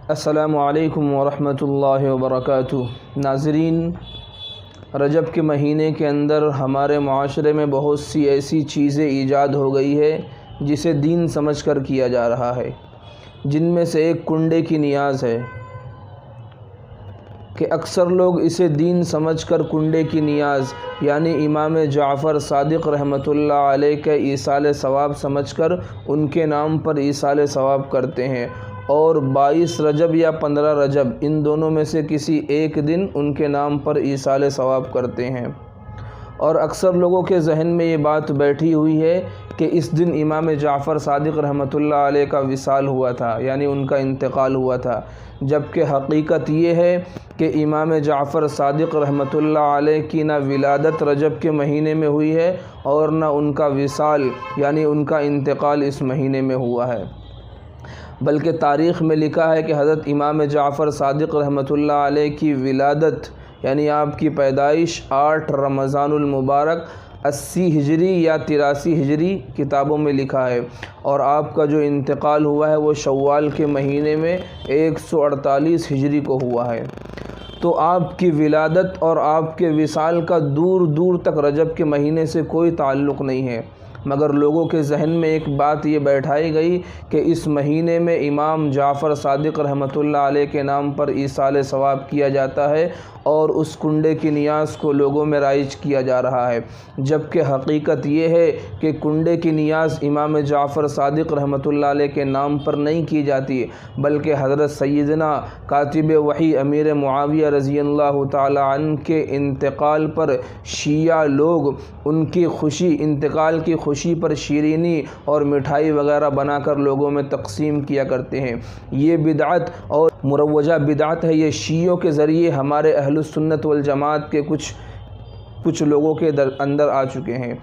السلام علیکم ورحمۃ اللہ وبرکاتہ۔ ناظرین، رجب کے مہینے کے اندر ہمارے معاشرے میں بہت سی ایسی چیزیں ایجاد ہو گئی ہے جسے دین سمجھ کر کیا جا رہا ہے، جن میں سے ایک کنڈے کی نیاز ہے کہ اکثر لوگ اسے دین سمجھ کر کنڈے کی نیاز یعنی امام جعفر صادق رحمۃ اللہ علیہ کے ایصال ثواب سمجھ کر ان کے نام پر ایصال ثواب کرتے ہیں، اور 22 رجب یا 15 رجب ان دونوں میں سے کسی ایک دن ان کے نام پر ایصال ثواب کرتے ہیں۔ اور اکثر لوگوں کے ذہن میں یہ بات بیٹھی ہوئی ہے کہ اس دن امام جعفر صادق رحمۃ اللہ علیہ کا وصال ہوا تھا، یعنی ان کا انتقال ہوا تھا، جبکہ حقیقت یہ ہے کہ امام جعفر صادق رحمۃ اللہ علیہ کی نہ ولادت رجب کے مہینے میں ہوئی ہے اور نہ ان کا وصال یعنی ان کا انتقال اس مہینے میں ہوا ہے، بلکہ تاریخ میں لکھا ہے کہ حضرت امام جعفر صادق رحمۃ اللہ علیہ کی ولادت یعنی آپ کی پیدائش 8 رمضان المبارک 80 ہجری یا 83 ہجری کتابوں میں لکھا ہے، اور آپ کا جو انتقال ہوا ہے وہ شوال کے مہینے میں 148 ہجری کو ہوا ہے۔ تو آپ کی ولادت اور آپ کے وصال کا دور دور تک رجب کے مہینے سے کوئی تعلق نہیں ہے، مگر لوگوں کے ذہن میں ایک بات یہ بیٹھائی گئی کہ اس مہینے میں امام جعفر صادق رحمۃ اللہ علیہ کے نام پر ایصال ثواب کیا جاتا ہے اور اس کنڈے کی نیاز کو لوگوں میں رائج کیا جا رہا ہے، جبکہ حقیقت یہ ہے کہ کنڈے کی نیاز امام جعفر صادق رحمۃ اللہ علیہ کے نام پر نہیں کی جاتی، بلکہ حضرت سیدنا کاتب وحی امیر معاویہ رضی اللہ تعالی عنہ کے انتقال پر شیعہ لوگ ان کی خوشی انتقال کی خوشی پر شیرینی اور مٹھائی وغیرہ بنا کر لوگوں میں تقسیم کیا کرتے ہیں۔ یہ بدعت اور مروجہ بدعت ہے، یہ شیعوں کے ذریعے ہمارے اہل سنت والجماعت کے کچھ لوگوں کے اندر آ چکے ہیں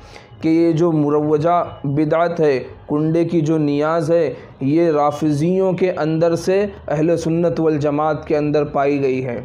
کہ یہ جو مروجہ بدعت ہے، کنڈے کی جو نیاز ہے، یہ رافضیوں کے اندر سے اہل سنت والجماعت کے اندر پائی گئی ہے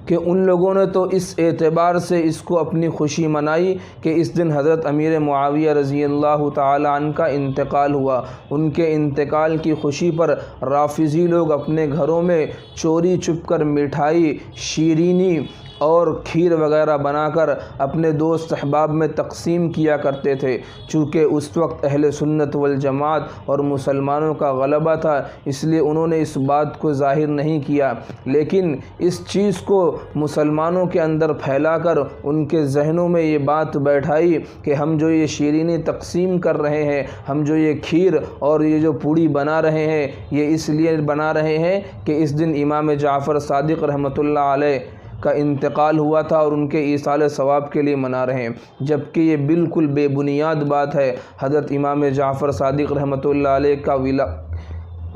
کہ ان لوگوں نے تو اس اعتبار سے اس کو اپنی خوشی منائی کہ اس دن حضرت امیر معاویہ رضی اللہ تعالی عنہ کا انتقال ہوا۔ ان کے انتقال کی خوشی پر رافضی لوگ اپنے گھروں میں چوری چھپ کر مٹھائی، شیرینی اور کھیر وغیرہ بنا کر اپنے دوست احباب میں تقسیم کیا کرتے تھے۔ چونکہ اس وقت اہل سنت والجماعت اور مسلمانوں کا غلبہ تھا، اس لیے انہوں نے اس بات کو ظاہر نہیں کیا، لیکن اس چیز کو مسلمانوں کے اندر پھیلا کر ان کے ذہنوں میں یہ بات بیٹھائی کہ ہم جو یہ شیرینی تقسیم کر رہے ہیں، ہم جو یہ کھیر اور یہ جو پوڑی بنا رہے ہیں، یہ اس لیے بنا رہے ہیں کہ اس دن امام جعفر صادق رحمۃ اللہ علیہ کا انتقال ہوا تھا اور ان کے ایصال ثواب کے لیے منا رہے ہیں، جبکہ یہ بالکل بے بنیاد بات ہے۔ حضرت امام جعفر صادق رحمۃ اللہ علیہ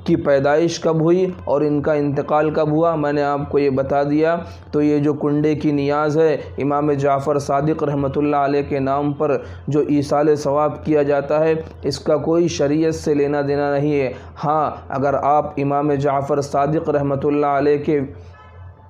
کی پیدائش کب ہوئی اور ان کا انتقال کب ہوا میں نے آپ کو یہ بتا دیا۔ تو یہ جو کنڈے کی نیاز ہے، امام جعفر صادق رحمۃ اللہ علیہ کے نام پر جو ایصال ثواب کیا جاتا ہے، اس کا کوئی شریعت سے لینا دینا نہیں ہے۔ ہاں، اگر آپ امام جعفر صادق رحمۃ اللہ علیہ کے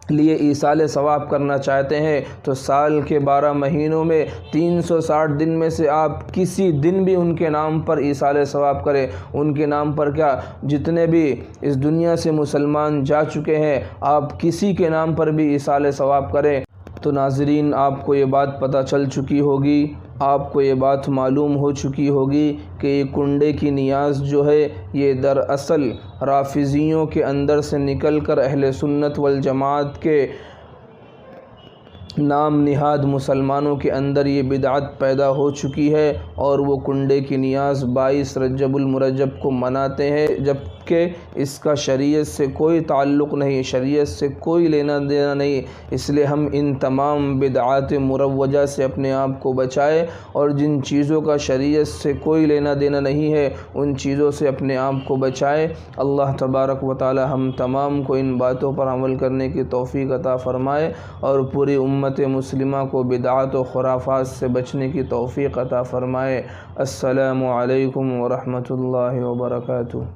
لیے ایصال ثواب کرنا چاہتے ہیں تو سال کے 12 مہینوں میں 360 دن میں سے آپ کسی دن بھی ان کے نام پر ایصال ثواب کریں۔ ان کے نام پر کیا، جتنے بھی اس دنیا سے مسلمان جا چکے ہیں، آپ کسی کے نام پر بھی ایصال ثواب کریں۔ تو ناظرین، آپ کو یہ بات پتہ چل چکی ہوگی، آپ کو یہ بات معلوم ہو چکی ہوگی کہ یہ کنڈے کی نیاز جو ہے یہ دراصل رافضیوں کے اندر سے نکل کر اہل سنت والجماعت کے نام نہاد مسلمانوں کے اندر یہ بدعت پیدا ہو چکی ہے، اور وہ کنڈے کی نیاز 22 رجب المرجب کو مناتے ہیں، جبکہ اس کا شریعت سے کوئی تعلق نہیں، شریعت سے کوئی لینا دینا نہیں۔ اس لیے ہم ان تمام بدعات مروجہ سے اپنے آپ کو بچائیں، اور جن چیزوں کا شریعت سے کوئی لینا دینا نہیں ہے ان چیزوں سے اپنے آپ کو بچائیں۔ اللہ تبارک و تعالی ہم تمام کو ان باتوں پر عمل کرنے کی توفیق عطا فرمائے، اور پوری امت مسلمہ کو بدعات و خرافات سے بچنے کی توفیق عطا فرمائے۔ السلام علیکم ورحمۃ اللہ وبرکاتہ۔